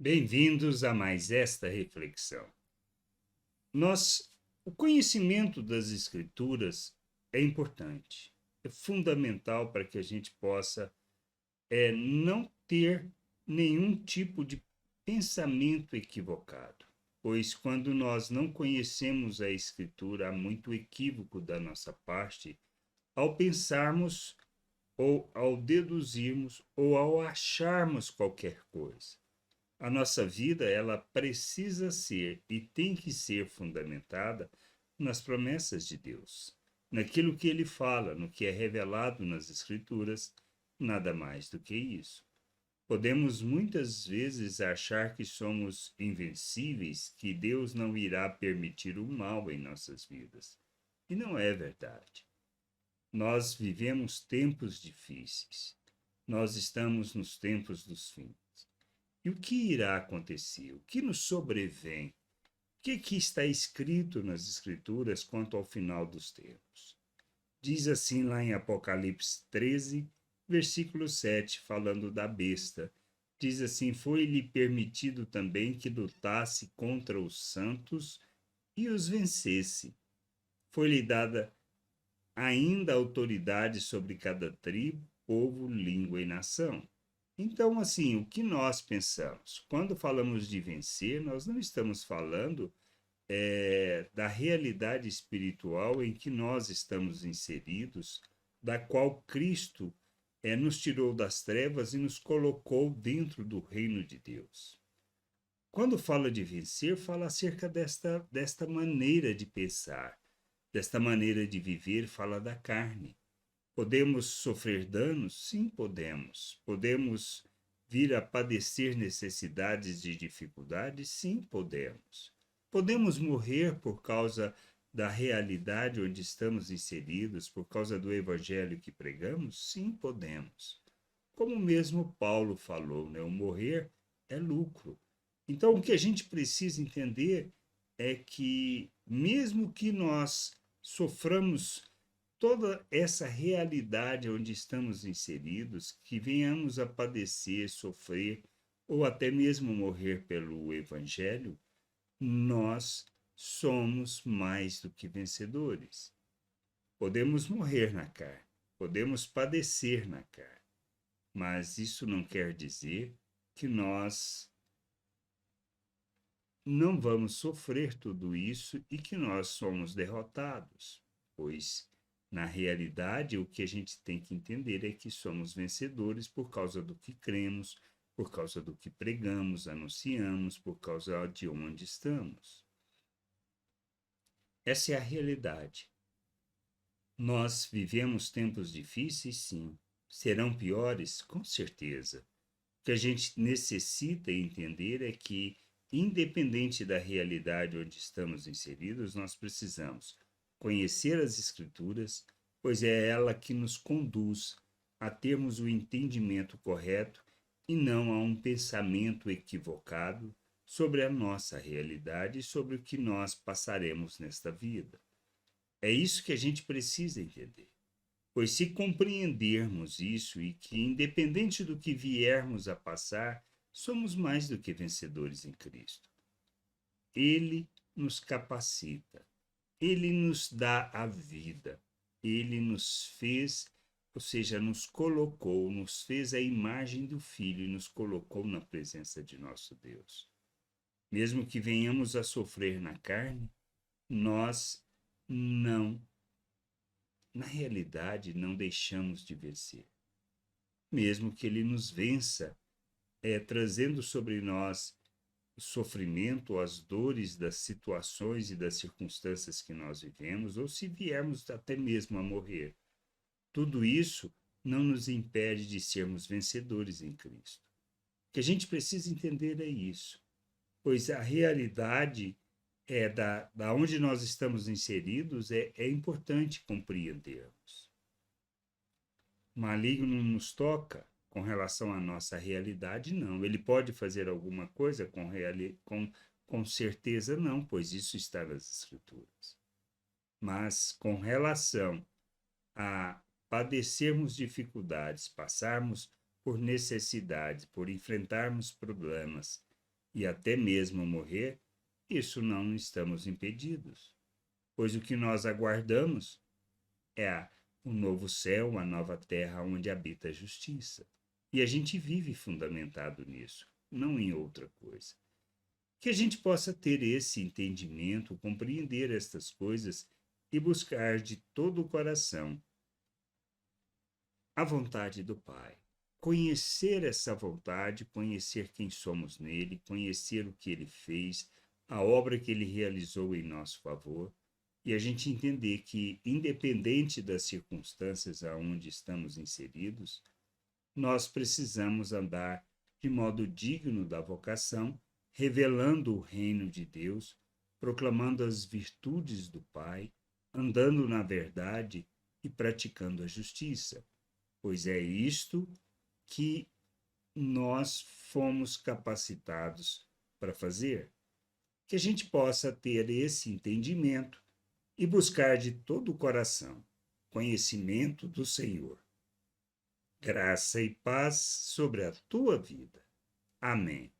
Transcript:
Bem-vindos a mais esta reflexão. O conhecimento das Escrituras é importante, é fundamental para que a gente possa não ter nenhum tipo de pensamento equivocado, pois quando nós não conhecemos a Escritura, há muito equívoco da nossa parte ao pensarmos ou ao deduzirmos ou ao acharmos qualquer coisa. A nossa vida, ela precisa ser e tem que ser fundamentada nas promessas de Deus, naquilo que ele fala, no que é revelado nas Escrituras, nada mais do que isso. Podemos muitas vezes achar que somos invencíveis, que Deus não irá permitir o mal em nossas vidas. E não é verdade. Nós vivemos tempos difíceis. Nós estamos nos tempos dos fins. E o que irá acontecer? O que nos sobrevém? O que está escrito nas Escrituras quanto ao final dos tempos? Diz assim lá em Apocalipse 13, versículo 7, falando da besta. Diz assim: Foi-lhe permitido também que lutasse contra os santos e os vencesse. Foi-lhe dada ainda autoridade sobre cada tribo, povo, língua e nação. Então, assim, o que nós pensamos? Quando falamos de vencer, nós não estamos falando da realidade espiritual em que nós estamos inseridos, da qual Cristo nos tirou das trevas e nos colocou dentro do reino de Deus. Quando fala de vencer, fala acerca desta maneira de pensar, desta maneira de viver, fala da carne. Podemos sofrer danos? Sim, podemos. Podemos vir a padecer necessidades e dificuldades? Sim, podemos. Podemos morrer por causa da realidade onde estamos inseridos, por causa do evangelho que pregamos? Sim, podemos. Como mesmo Paulo falou, né? O morrer é lucro. Então, o que a gente precisa entender é que, mesmo que nós soframos toda essa realidade onde estamos inseridos, que venhamos a padecer, sofrer ou até mesmo morrer pelo Evangelho, nós somos mais do que vencedores. Podemos morrer na carne, podemos padecer na carne, mas isso não quer dizer que nós não vamos sofrer tudo isso e que nós somos derrotados, pois na realidade o que a gente tem que entender é que somos vencedores por causa do que cremos, por causa do que pregamos, anunciamos, por causa de onde estamos. Essa é a realidade. Nós vivemos tempos difíceis, sim. Serão piores? Com certeza. O que a gente necessita entender é que, independente da realidade onde estamos inseridos, nós precisamos conhecer as Escrituras, pois é ela que nos conduz a termos o entendimento correto e não a um pensamento equivocado sobre a nossa realidade e sobre o que nós passaremos nesta vida. É isso que a gente precisa entender. Pois se compreendermos isso e que, independente do que viermos a passar, somos mais do que vencedores em Cristo. Ele nos capacita, ele nos dá a vida, ele nos fez, ou seja, nos colocou, nos fez a imagem do Filho e nos colocou na presença de nosso Deus. Mesmo que venhamos a sofrer na carne, nós não, na realidade, não deixamos de vencer. Mesmo que ele nos vença, trazendo sobre nós o sofrimento, as dores das situações e das circunstâncias que nós vivemos, ou se viermos até mesmo a morrer. Tudo isso não nos impede de sermos vencedores em Cristo. O que a gente precisa entender é isso, pois a realidade da onde nós estamos inseridos é importante compreendermos. Maligno nos toca com relação à nossa realidade, não. Ele pode fazer alguma coisa com certeza não, pois isso está nas Escrituras. Mas com relação a padecermos dificuldades, passarmos por necessidades, por enfrentarmos problemas, e até mesmo morrer, isso não estamos impedidos, pois o que nós aguardamos é o novo céu, a nova terra onde habita a justiça. E a gente vive fundamentado nisso, não em outra coisa. Que a gente possa ter esse entendimento, compreender estas coisas e buscar de todo o coração a vontade do Pai. Conhecer essa vontade, conhecer quem somos nele, conhecer o que ele fez, a obra que ele realizou em nosso favor, e a gente entender que, independente das circunstâncias aonde estamos inseridos, nós precisamos andar de modo digno da vocação, revelando o reino de Deus, proclamando as virtudes do Pai, andando na verdade e praticando a justiça, pois é isto que nós fomos capacitados para fazer. Que a gente possa ter esse entendimento e buscar de todo o coração conhecimento do Senhor. Graça e paz sobre a tua vida. Amém.